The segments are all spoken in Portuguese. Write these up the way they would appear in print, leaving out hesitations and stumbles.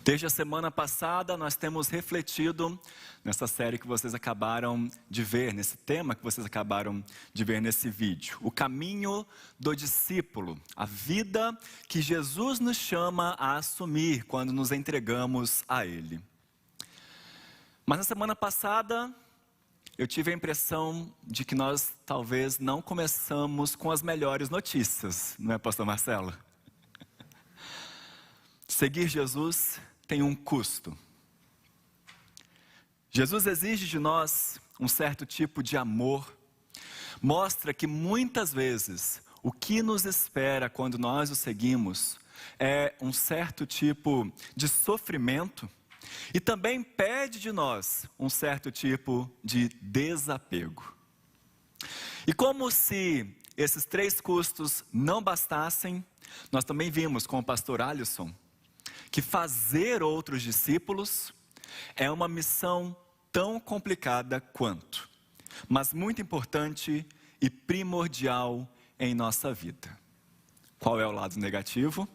Desde a semana passada, nós temos refletido nessa série que vocês acabaram de ver, nesse tema que vocês acabaram de ver nesse vídeo. O caminho do discípulo, a vida que Jesus nos chama a assumir quando nos entregamos a Ele. Mas na semana passada, eu tive a impressão de que nós talvez não começamos com as melhores notícias, não é, pastor Marcelo? Seguir Jesus tem um custo. Jesus exige de nós um certo tipo de amor. Mostra que muitas vezes o que nos espera quando nós o seguimos é um certo tipo de sofrimento. E também pede de nós um certo tipo de desapego. E como se esses três custos não bastassem, nós também vimos com o pastor Alisson que fazer outros discípulos é uma missão tão complicada quanto, mas muito importante e primordial em nossa vida. Qual é o lado negativo?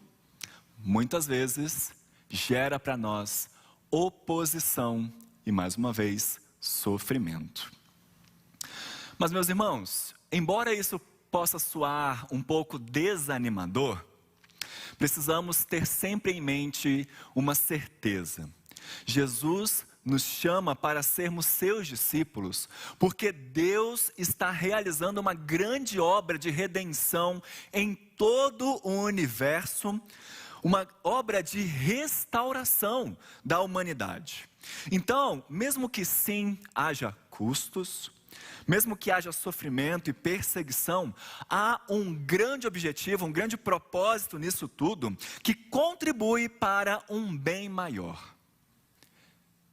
Muitas vezes gera para nós oposição e, mais uma vez, sofrimento. Mas, meus irmãos, embora isso possa soar um pouco desanimador, precisamos ter sempre em mente uma certeza. Jesus nos chama para sermos seus discípulos, porque Deus está realizando uma grande obra de redenção em todo o universo, uma obra de restauração da humanidade. Então, mesmo que sim haja custos, mesmo que haja sofrimento e perseguição, há um grande objetivo, um grande propósito nisso tudo, que contribui para um bem maior.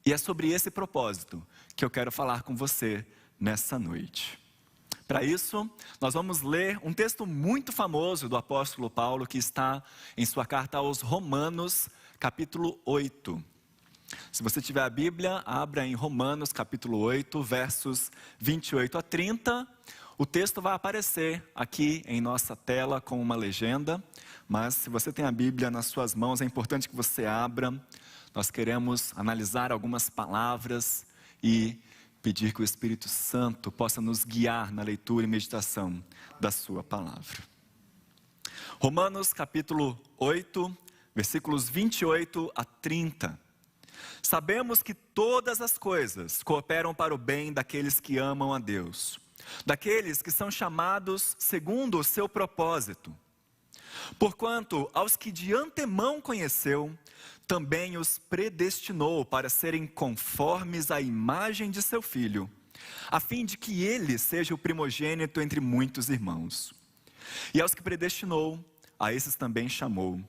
E é sobre esse propósito que eu quero falar com você nessa noite. Para isso, nós vamos ler um texto muito famoso do apóstolo Paulo, que está em sua carta aos Romanos, capítulo 8. Se você tiver a Bíblia, abra em Romanos capítulo 8, versos 28 a 30. O texto vai aparecer aqui em nossa tela com uma legenda, mas se você tem a Bíblia nas suas mãos, é importante que você abra. Nós queremos analisar algumas palavras e pedir que o Espírito Santo possa nos guiar na leitura e meditação da sua palavra. Romanos capítulo 8, versículos 28 a 30. Sabemos que todas as coisas cooperam para o bem daqueles que amam a Deus, daqueles que são chamados segundo o seu propósito. Porquanto aos que de antemão conheceu, também os predestinou para serem conformes à imagem de seu Filho, a fim de que ele seja o primogênito entre muitos irmãos. E aos que predestinou, a esses também chamou.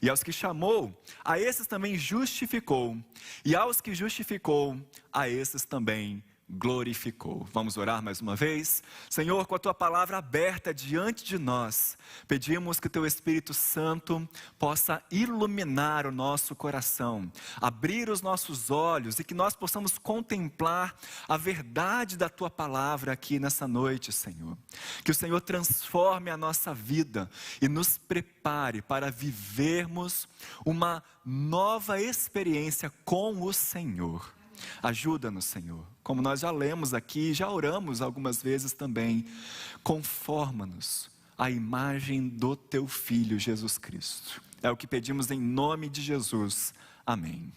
E aos que chamou, a esses também justificou. E aos que justificou, a esses também glorificou. Vamos orar mais uma vez? Senhor, com a tua palavra aberta diante de nós, pedimos que o teu Espírito Santo possa iluminar o nosso coração, abrir os nossos olhos e que nós possamos contemplar a verdade da tua palavra aqui nessa noite, Senhor. Que o Senhor transforme a nossa vida e nos prepare para vivermos uma nova experiência com o Senhor. Ajuda-nos, Senhor, como nós já lemos aqui, já oramos algumas vezes também, conforma-nos à imagem do teu Filho Jesus Cristo. É o que pedimos em nome de Jesus, amém.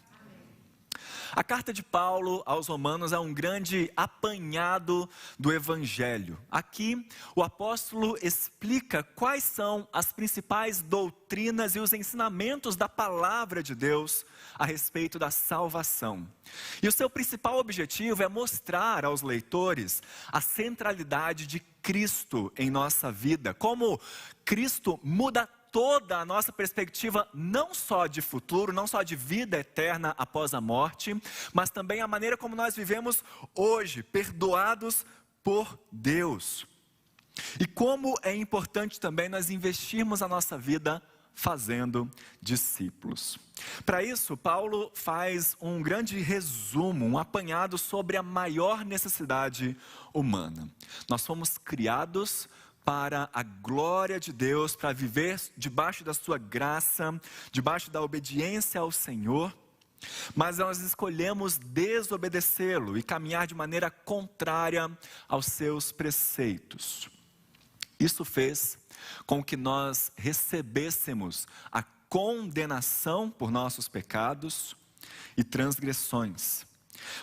A carta de Paulo aos Romanos é um grande apanhado do Evangelho. Aqui, o apóstolo explica quais são as principais doutrinas e os ensinamentos da palavra de Deus a respeito da salvação. E o seu principal objetivo é mostrar aos leitores a centralidade de Cristo em nossa vida, como Cristo muda toda a nossa perspectiva, não só de futuro, não só de vida eterna após a morte, mas também a maneira como nós vivemos hoje, perdoados por Deus. E como é importante também nós investirmos a nossa vida fazendo discípulos. Para isso, Paulo faz um grande resumo, um apanhado sobre a maior necessidade humana. Nós fomos criados para a glória de Deus, para viver debaixo da sua graça, debaixo da obediência ao Senhor. mas nós escolhemos desobedecê-lo e caminhar de maneira contrária aos seus preceitos. Isso fez com que nós recebêssemos a condenação por nossos pecados e transgressões.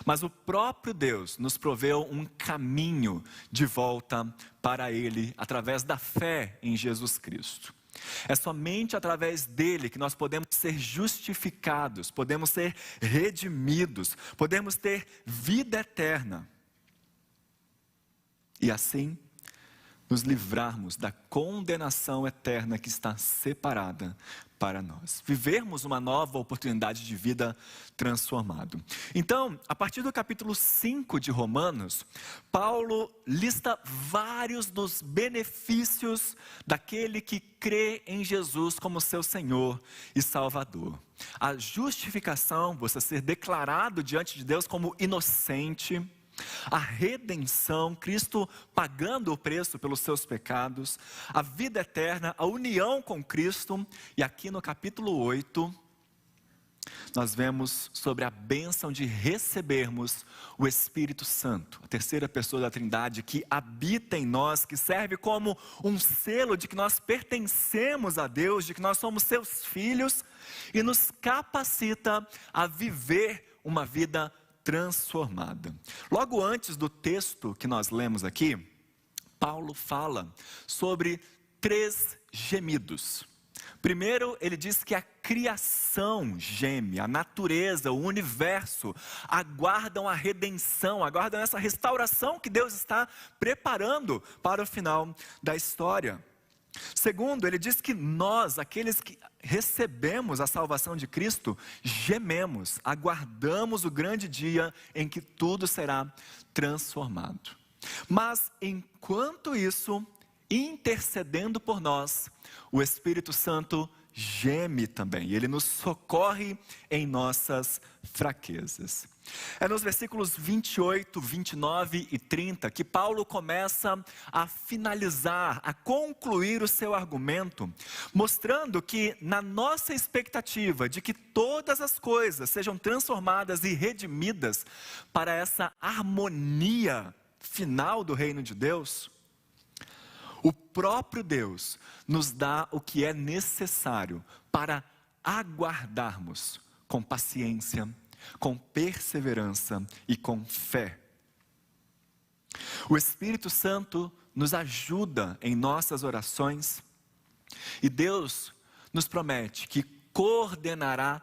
Mas o próprio Deus nos proveu um caminho de volta para Ele, através da fé em Jesus Cristo. É somente através dele que nós podemos ser justificados, podemos ser redimidos, podemos ter vida eterna. E assim, nos livrarmos da condenação eterna que está separada para nós. Vivermos uma nova oportunidade de vida transformado. Então, a partir do capítulo 5 de Romanos, Paulo lista vários dos benefícios daquele que crê em Jesus como seu Senhor e Salvador. A justificação, você ser declarado diante de Deus como inocente. A redenção, Cristo pagando o preço pelos seus pecados, a vida eterna, a união com Cristo. E aqui no capítulo 8, nós vemos sobre a bênção de recebermos o Espírito Santo, a terceira pessoa da Trindade que habita em nós, que serve como um selo de que nós pertencemos a Deus, de que nós somos seus filhos, e nos capacita a viver uma vida transformada. Logo antes do texto que nós lemos aqui, Paulo fala sobre 3 gemidos. Primeiro, ele diz que a criação geme, a natureza, o universo, aguardam a redenção, aguardam essa restauração que Deus está preparando para o final da história. Segundo, ele diz que nós, aqueles que recebemos a salvação de Cristo, gememos, aguardamos o grande dia em que tudo será transformado. Mas enquanto isso, intercedendo por nós, o Espírito Santo geme também, ele nos socorre em nossas fraquezas. É nos versículos 28, 29 e 30 que Paulo começa a finalizar, a concluir o seu argumento, mostrando que na nossa expectativa de que todas as coisas sejam transformadas e redimidas para essa harmonia final do reino de Deus, o próprio Deus nos dá o que é necessário para aguardarmos com paciência, com perseverança e com fé. O Espírito Santo nos ajuda em nossas orações e Deus nos promete que coordenará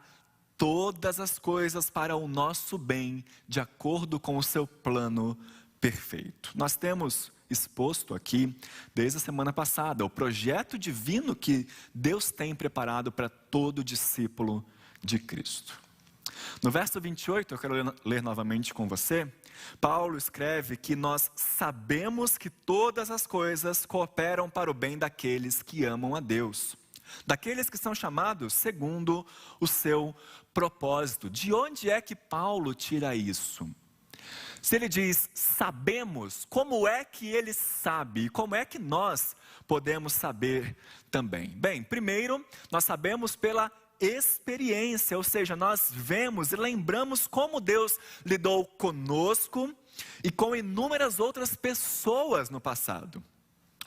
todas as coisas para o nosso bem, de acordo com o seu plano perfeito. Nós temos exposto aqui, desde a semana passada, o projeto divino que Deus tem preparado para todo discípulo de Cristo. No verso 28, eu quero ler novamente com você, Paulo escreve que nós sabemos que todas as coisas cooperam para o bem daqueles que amam a Deus, daqueles que são chamados segundo o seu propósito. De onde é que Paulo tira isso? Se ele diz sabemos, como é que ele sabe? Como é que nós podemos saber também? Bem, primeiro, nós sabemos pela experiência, ou seja, nós vemos e lembramos como Deus lidou conosco e com inúmeras outras pessoas no passado.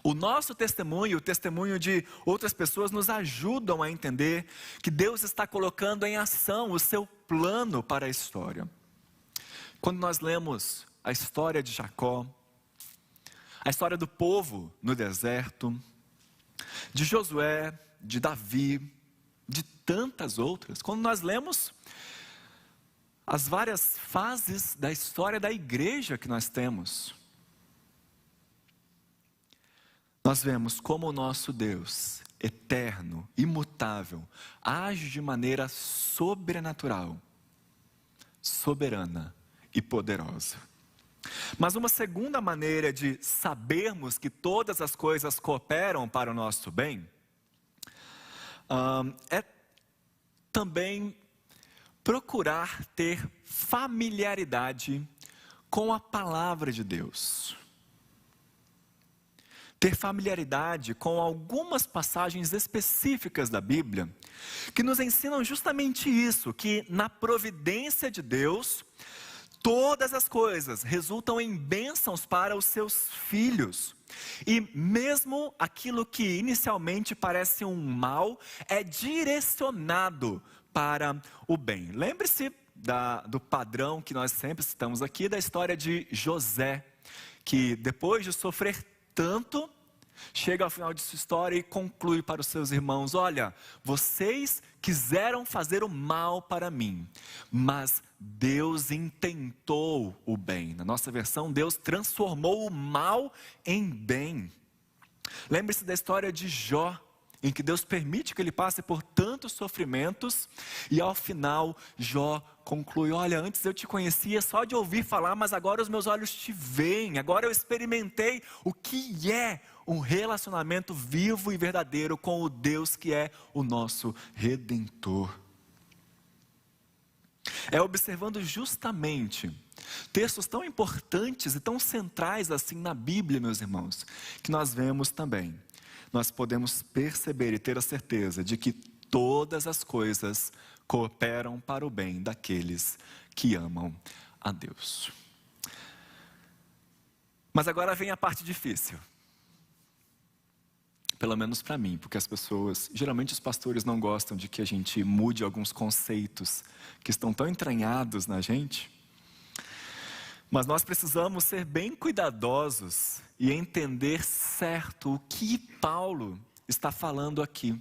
O nosso testemunho, o testemunho de outras pessoas nos ajudam a entender que Deus está colocando em ação o seu plano para a história. Quando nós lemos a história de Jacó, a história do povo no deserto, de Josué, de Davi, de tantas outras, quando nós lemos as várias fases da história da igreja que nós temos, nós vemos como o nosso Deus, eterno, imutável, age de maneira sobrenatural, soberana e poderosa. Mas uma segunda maneira de sabermos que todas as coisas cooperam para o nosso bem, é também procurar ter familiaridade com a palavra de Deus. ter familiaridade com algumas passagens específicas da Bíblia que nos ensinam justamente isso, que na providência de Deus, todas as coisas resultam em bênçãos para os seus filhos. E mesmo aquilo que inicialmente parece um mal, é direcionado para o bem. Lembre-se do padrão que nós sempre citamos aqui, da história de José, que depois de sofrer tanto, chega ao final de sua história e conclui para os seus irmãos: olha, vocês quiseram fazer o mal para mim, mas Deus intentou o bem. Na nossa versão, Deus transformou o mal em bem. Lembre-se da história de Jó, em que Deus permite que ele passe por tantos sofrimentos, e ao final Jó conclui: olha, antes eu te conhecia só de ouvir falar, mas agora os meus olhos te veem, agora eu experimentei o que é um relacionamento vivo e verdadeiro com o Deus que é o nosso Redentor. É observando justamente textos tão importantes e tão centrais assim na Bíblia, meus irmãos, que nós vemos também, nós podemos perceber e ter a certeza de que todas as coisas cooperam para o bem daqueles que amam a Deus. Mas agora vem a parte difícil. Pelo menos para mim, porque as pessoas, geralmente os pastores não gostam de que a gente mude alguns conceitos que estão tão entranhados na gente. Mas nós precisamos ser bem cuidadosos e entender certo o que Paulo está falando aqui.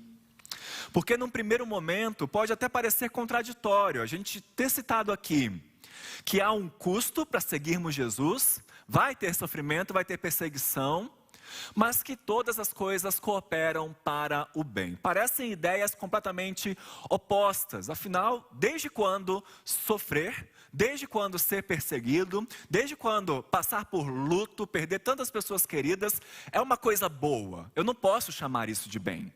Porque num primeiro momento pode até parecer contraditório a gente ter citado aqui que há um custo para seguirmos Jesus, vai ter sofrimento, vai ter perseguição, mas que todas as coisas cooperam para o bem. Parecem ideias completamente opostas. Afinal, desde quando sofrer, desde quando ser perseguido, desde quando passar por luto, perder tantas pessoas queridas, é uma coisa boa? Eu não posso chamar isso de bem.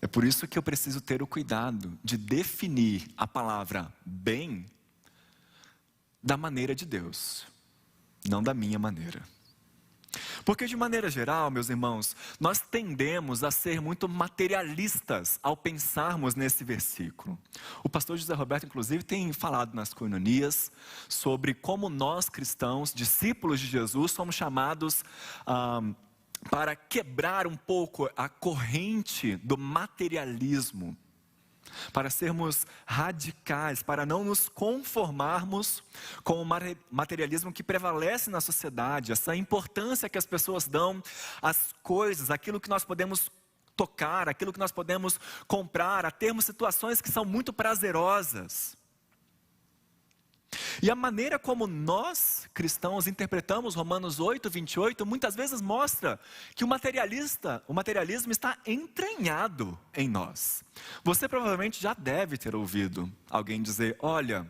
É por isso que eu preciso ter o cuidado de definir a palavra bem da maneira de Deus, não da minha maneira. Porque de maneira geral, meus irmãos, nós tendemos a ser muito materialistas ao pensarmos nesse versículo. O pastor José Roberto, inclusive, tem falado nas coinonias sobre como nós cristãos, discípulos de Jesus, somos chamados para quebrar um pouco a corrente do materialismo, para sermos radicais, para não nos conformarmos com o materialismo que prevalece na sociedade, essa importância que as pessoas dão às coisas, aquilo que nós podemos tocar, aquilo que nós podemos comprar, a termos situações que são muito prazerosas. E a maneira como nós, cristãos, interpretamos Romanos 8, 28, muitas vezes mostra que o materialismo está entranhado em nós. Você provavelmente já deve ter ouvido alguém dizer: olha,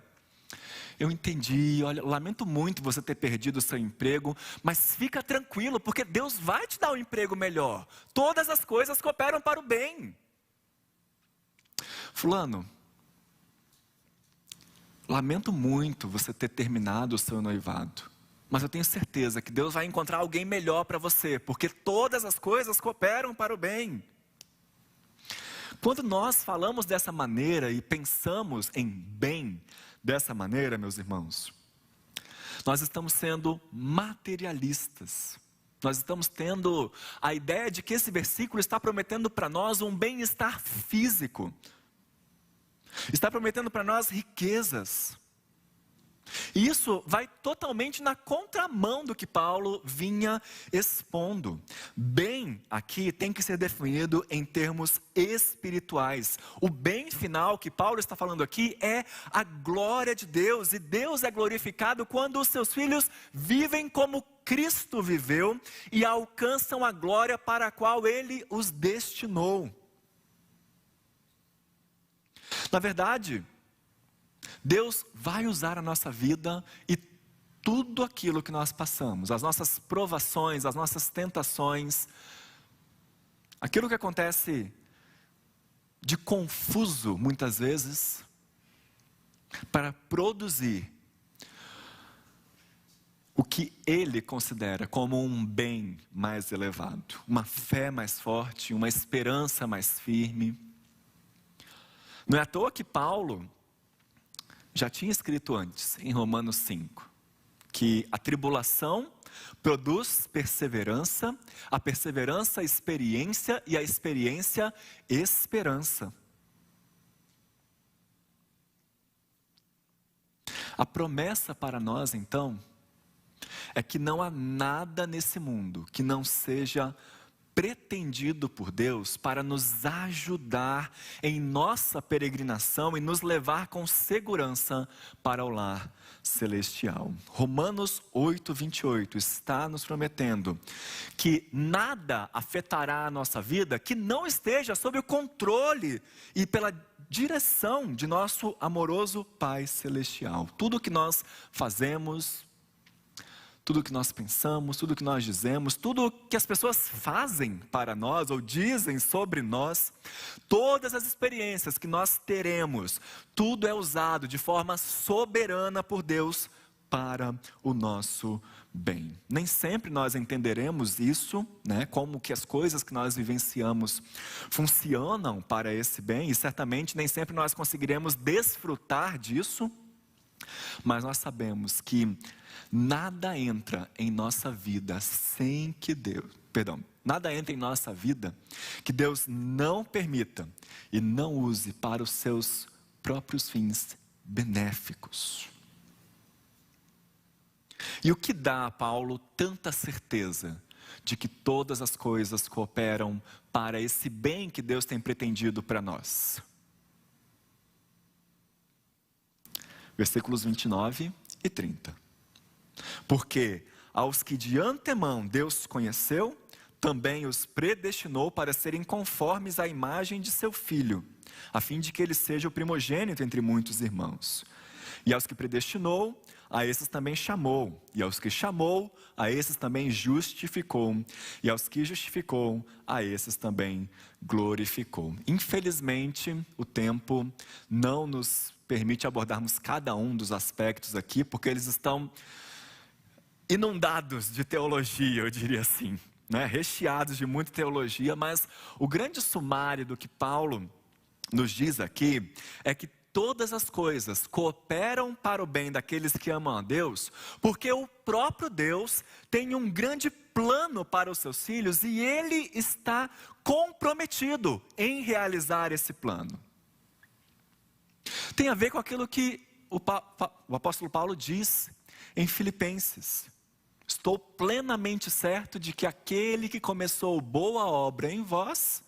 eu entendi, olha, lamento muito você ter perdido o seu emprego, mas fica tranquilo, porque Deus vai te dar um emprego melhor. Todas as coisas cooperam para o bem. Fulano, lamento muito você ter terminado o seu noivado, mas eu tenho certeza que Deus vai encontrar alguém melhor para você, porque todas as coisas cooperam para o bem. Quando nós falamos dessa maneira e pensamos em bem dessa maneira, meus irmãos, nós estamos sendo materialistas. Nós estamos tendo a ideia de que esse versículo está prometendo para nós um bem-estar físico. Está prometendo para nós riquezas. E isso vai totalmente na contramão do que Paulo vinha expondo. Bem aqui tem que ser definido em termos espirituais. O bem final que Paulo está falando aqui é a glória de Deus. E Deus é glorificado quando os seus filhos vivem como Cristo viveu e alcançam a glória para a qual Ele os destinou. Na verdade, Deus vai usar a nossa vida e tudo aquilo que nós passamos, as nossas provações, as nossas tentações, aquilo que acontece de confuso muitas vezes, para produzir o que ele considera como um bem mais elevado, uma fé mais forte, uma esperança mais firme. Não é à toa que Paulo já tinha escrito antes, em Romanos 5, que a tribulação produz perseverança, a perseverança experiência e a experiência esperança. A promessa para nós, então, é que não há nada nesse mundo que não seja pretendido por Deus para nos ajudar em nossa peregrinação e nos levar com segurança para o lar celestial. Romanos 8:28 está nos prometendo que nada afetará a nossa vida que não esteja sob o controle e pela direção de nosso amoroso Pai Celestial. Tudo o que nós fazemos, tudo o que nós pensamos, tudo o que nós dizemos, tudo o que as pessoas fazem para nós ou dizem sobre nós, todas as experiências que nós teremos, tudo é usado de forma soberana por Deus para o nosso bem. Nem sempre nós entenderemos isso, como que as coisas que nós vivenciamos funcionam para esse bem, e certamente nem sempre nós conseguiremos desfrutar disso, mas nós sabemos que nada entra em nossa vida nada entra em nossa vida que Deus não permita e não use para os seus próprios fins benéficos. E o que dá a Paulo tanta certeza de que todas as coisas cooperam para esse bem que Deus tem pretendido para nós? Versículos 29 e 30. Porque aos que de antemão Deus conheceu, também os predestinou para serem conformes à imagem de seu Filho, a fim de que ele seja o primogênito entre muitos irmãos. E aos que predestinou, a esses também chamou. E aos que chamou, a esses também justificou. E aos que justificou, a esses também glorificou. Infelizmente, o tempo não nos permite abordarmos cada um dos aspectos aqui, porque eles estão inundados de teologia, eu diria assim, recheados de muita teologia, mas o grande sumário do que Paulo nos diz aqui é que todas as coisas cooperam para o bem daqueles que amam a Deus, porque o próprio Deus tem um grande plano para os seus filhos e Ele está comprometido em realizar esse plano. Tem a ver com aquilo que o apóstolo Paulo diz em Filipenses: estou plenamente certo de que aquele que começou boa obra em vós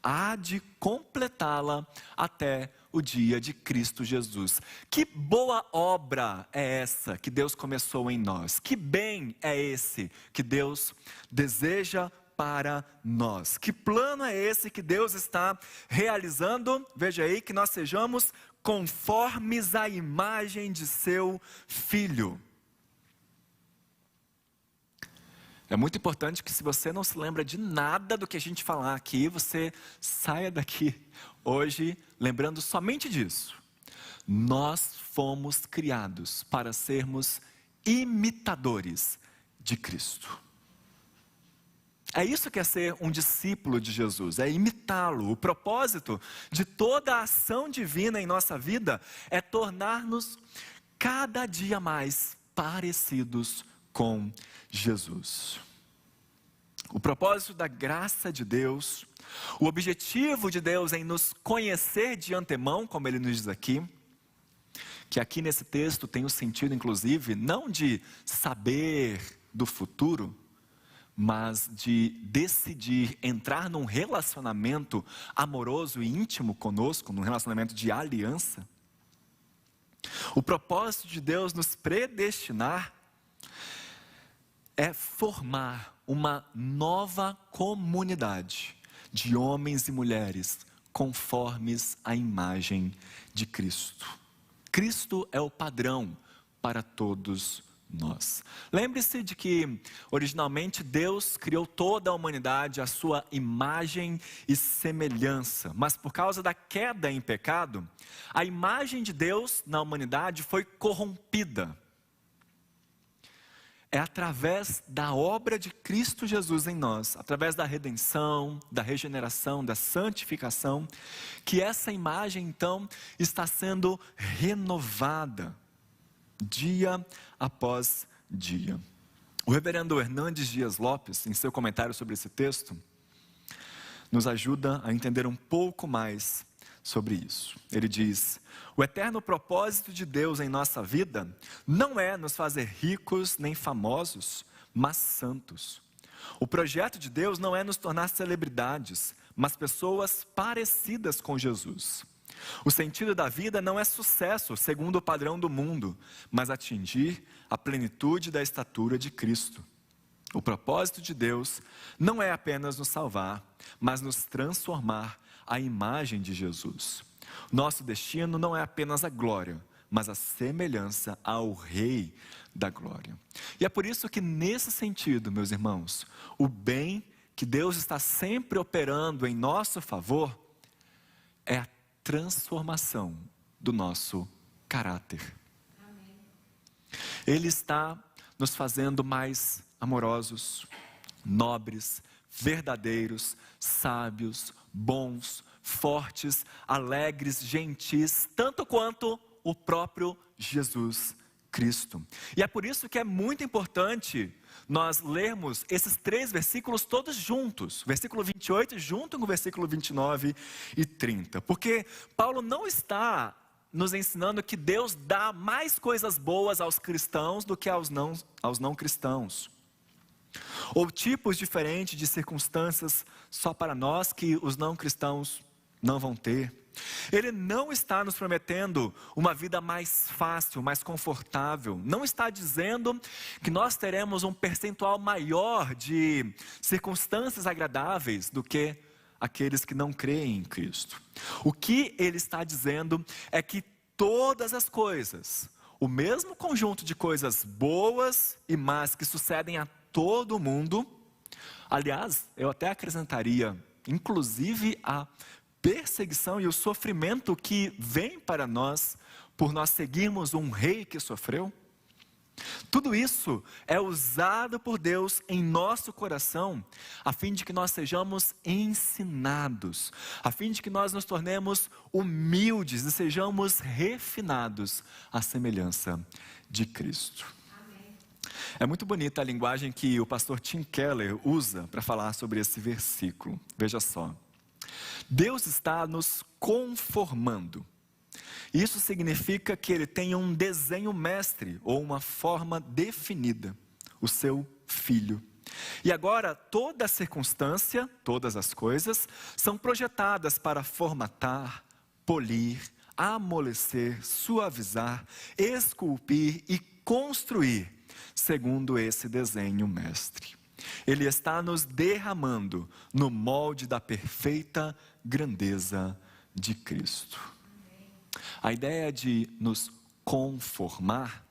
há de completá-la até o dia de Cristo Jesus. Que boa obra é essa que Deus começou em nós? Que bem é esse que Deus deseja para nós? Que plano é esse que Deus está realizando? Veja aí, que nós sejamos conformes à imagem de seu Filho. É muito importante que, se você não se lembra de nada do que a gente falar aqui, você saia daqui hoje lembrando somente disso. Nós fomos criados para sermos imitadores de Cristo. É isso que é ser um discípulo de Jesus, é imitá-lo. O propósito de toda a ação divina em nossa vida é tornar-nos cada dia mais parecidos com Jesus. O propósito da graça de Deus, o objetivo de Deus em nos conhecer de antemão, como ele nos diz aqui, que aqui nesse texto tem o sentido, inclusive, não de saber do futuro, mas de decidir entrar num relacionamento amoroso e íntimo conosco, num relacionamento de aliança. O propósito de Deus nos predestinar é formar uma nova comunidade de homens e mulheres conformes à imagem de Cristo. Cristo é o padrão para todos nós. Lembre-se de que originalmente Deus criou toda a humanidade à sua imagem e semelhança, mas por causa da queda em pecado, a imagem de Deus na humanidade foi corrompida. é através da obra de Cristo Jesus em nós, através da redenção, da regeneração, da santificação, que essa imagem então está sendo renovada dia após dia. O reverendo Hernandes Dias Lopes, em seu comentário sobre esse texto, nos ajuda a entender um pouco mais sobre isso. Ele diz: o eterno propósito de Deus em nossa vida não é nos fazer ricos nem famosos, mas santos. O projeto de Deus não é nos tornar celebridades, mas pessoas parecidas com Jesus. O sentido da vida não é sucesso segundo o padrão do mundo, mas atingir a plenitude da estatura de Cristo. O propósito de Deus não é apenas nos salvar, mas nos transformar à imagem de Jesus. Nosso destino não é apenas a glória, mas a semelhança ao Rei da glória. E é por isso que nesse sentido, meus irmãos, o bem que Deus está sempre operando em nosso favor é a transformação do nosso caráter. Amém. Ele está nos fazendo mais amorosos, nobres, verdadeiros, sábios, bons, fortes, alegres, gentis, tanto quanto o próprio Jesus Cristo. E é por isso que é muito importante nós lermos esses 3 versículos todos juntos, versículo 28 junto com o versículo 29 e 30, porque Paulo não está nos ensinando que Deus dá mais coisas boas aos cristãos do que aos não cristãos, ou tipos diferentes de circunstâncias só para nós que os não cristãos não vão ter. Ele não está nos prometendo uma vida mais fácil, mais confortável. Não está dizendo que nós teremos um percentual maior de circunstâncias agradáveis do que aqueles que não creem em Cristo. O que ele está dizendo é que todas as coisas, o mesmo conjunto de coisas boas e más que sucedem a todo mundo, aliás, eu até acrescentaria, inclusive a perseguição e o sofrimento que vem para nós por nós seguirmos um rei que sofreu, tudo isso é usado por Deus em nosso coração, a fim de que nós sejamos ensinados, a fim de que nós nos tornemos humildes e sejamos refinados à semelhança de Cristo. Amém. É muito bonita a linguagem que o pastor Tim Keller usa para falar sobre esse versículo. Veja só. Deus está nos conformando. Isso significa que Ele tem um desenho mestre ou uma forma definida, o seu Filho. E agora toda a circunstância, todas as coisas, são projetadas para formatar, polir, amolecer, suavizar, esculpir e construir, segundo esse desenho mestre. Ele está nos derramando no molde da perfeita grandeza de Cristo. A ideia de nos conformar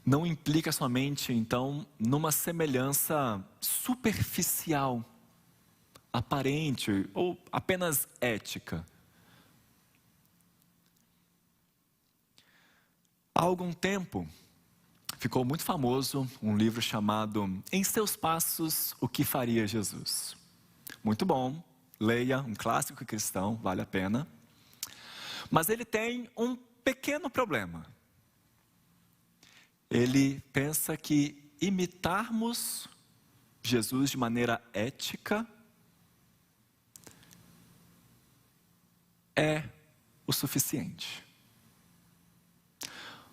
não implica somente, então, numa semelhança superficial, aparente ou apenas ética. Há algum tempo, ficou muito famoso um livro chamado Em Seus Passos, O que Faria Jesus? Muito bom, leia, um clássico cristão, vale a pena. Mas ele tem um pequeno problema. Ele pensa que imitarmos Jesus de maneira ética é o suficiente.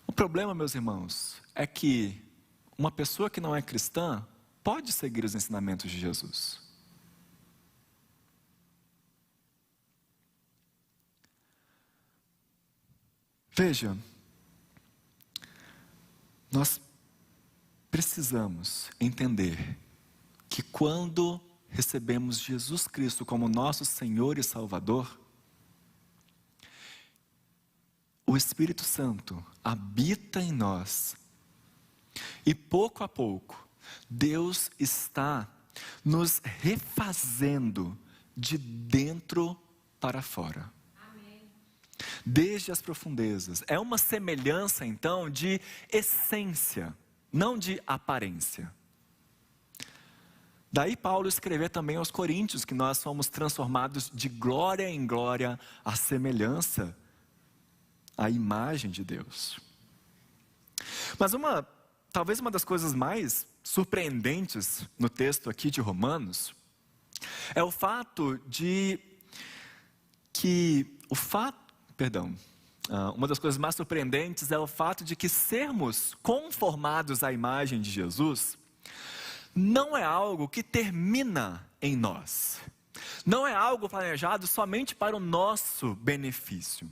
O problema, meus irmãos, é que uma pessoa que não é cristã pode seguir os ensinamentos de Jesus. Veja, nós precisamos entender que quando recebemos Jesus Cristo como nosso Senhor e Salvador, o Espírito Santo habita em nós e pouco a pouco Deus está nos refazendo de dentro para fora. Desde as profundezas. É uma semelhança então de essência. não de aparência. Daí Paulo escrever também aos Coríntios que nós somos transformados de glória em glória à semelhança, à imagem de Deus. Mas talvez uma das coisas mais surpreendentes no texto aqui de Romanos é o fato uma das coisas mais surpreendentes é o fato de que sermos conformados à imagem de Jesus não é algo que termina em nós. Não é algo planejado somente para o nosso benefício.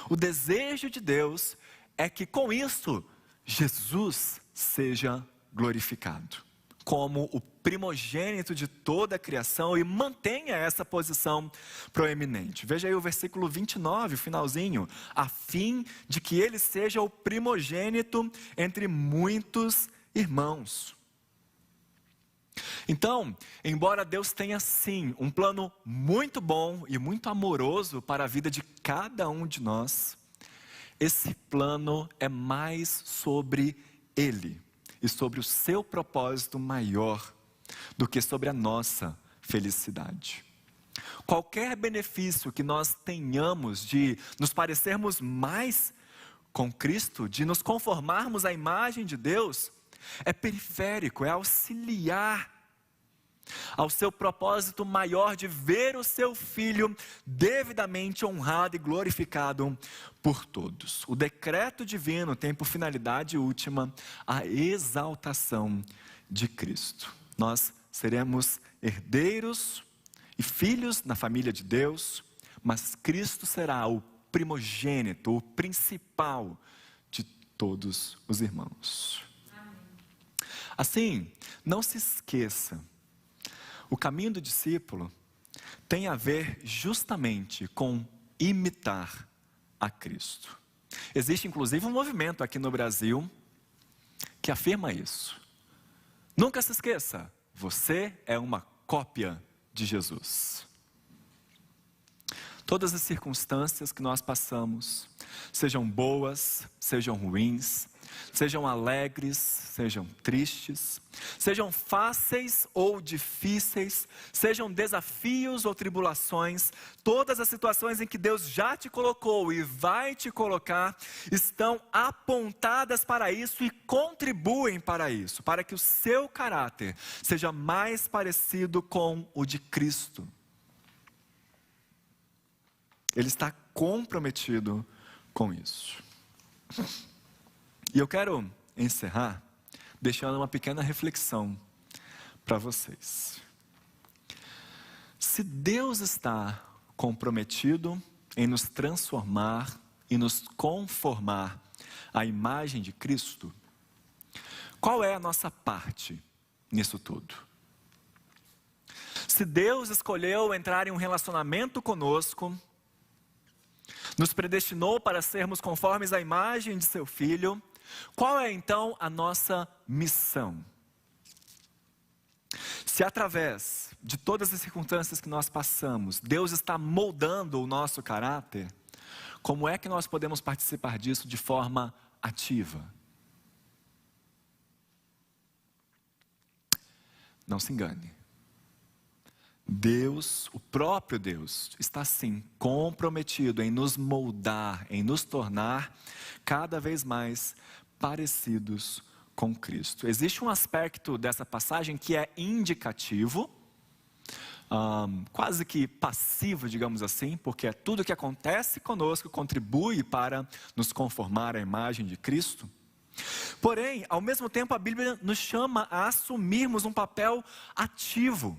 O desejo de Deus é que com isso Jesus seja glorificado como o primogênito de toda a criação e mantenha essa posição proeminente. Veja aí o versículo 29, o finalzinho. A fim de que ele seja o primogênito entre muitos irmãos. Então, embora Deus tenha sim um plano muito bom e muito amoroso para a vida de cada um de nós, esse plano é mais sobre Ele e sobre o seu propósito maior do que sobre a nossa felicidade. Qualquer benefício que nós tenhamos de nos parecermos mais com Cristo, de nos conformarmos à imagem de Deus, é periférico, é auxiliar ao seu propósito maior de ver o seu Filho devidamente honrado e glorificado por todos. O decreto divino tem por finalidade última a exaltação de Cristo. Nós seremos herdeiros e filhos na família de Deus, mas Cristo será o primogênito, o principal de todos os irmãos. Assim, não se esqueça, o caminho do discípulo tem a ver justamente com imitar a Cristo. Existe inclusive um movimento aqui no Brasil que afirma isso. Nunca se esqueça, você é uma cópia de Jesus. Todas as circunstâncias que nós passamos, sejam boas, sejam ruins, sejam alegres, sejam tristes, sejam fáceis ou difíceis, sejam desafios ou tribulações, todas as situações em que Deus já te colocou e vai te colocar, estão apontadas para isso e contribuem para isso, para que o seu caráter seja mais parecido com o de Cristo. Ele está comprometido com isso. E eu quero encerrar deixando uma pequena reflexão para vocês. Se Deus está comprometido em nos transformar e nos conformar à imagem de Cristo, qual é a nossa parte nisso tudo? Se Deus escolheu entrar em um relacionamento conosco, nos predestinou para sermos conformes à imagem de seu Filho, qual é então a nossa missão? Se através de todas as circunstâncias que nós passamos, Deus está moldando o nosso caráter, como é que nós podemos participar disso de forma ativa? Não se engane. Deus, o próprio Deus, está sim comprometido em nos moldar, em nos tornar cada vez mais parecidos com Cristo. Existe um aspecto dessa passagem que é indicativo, quase que passivo, digamos assim, porque tudo que acontece conosco contribui para nos conformar à imagem de Cristo. Porém, ao mesmo tempo, a Bíblia nos chama a assumirmos um papel ativo.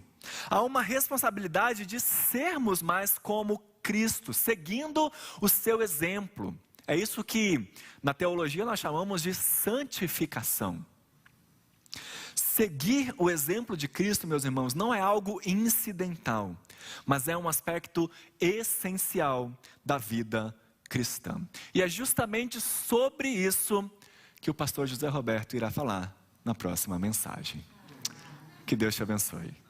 Há uma responsabilidade de sermos mais como Cristo, seguindo o seu exemplo. É isso que na teologia nós chamamos de santificação. Seguir o exemplo de Cristo, meus irmãos, não é algo incidental, mas é um aspecto essencial da vida cristã. E é justamente sobre isso que o pastor José Roberto irá falar na próxima mensagem. Que Deus te abençoe.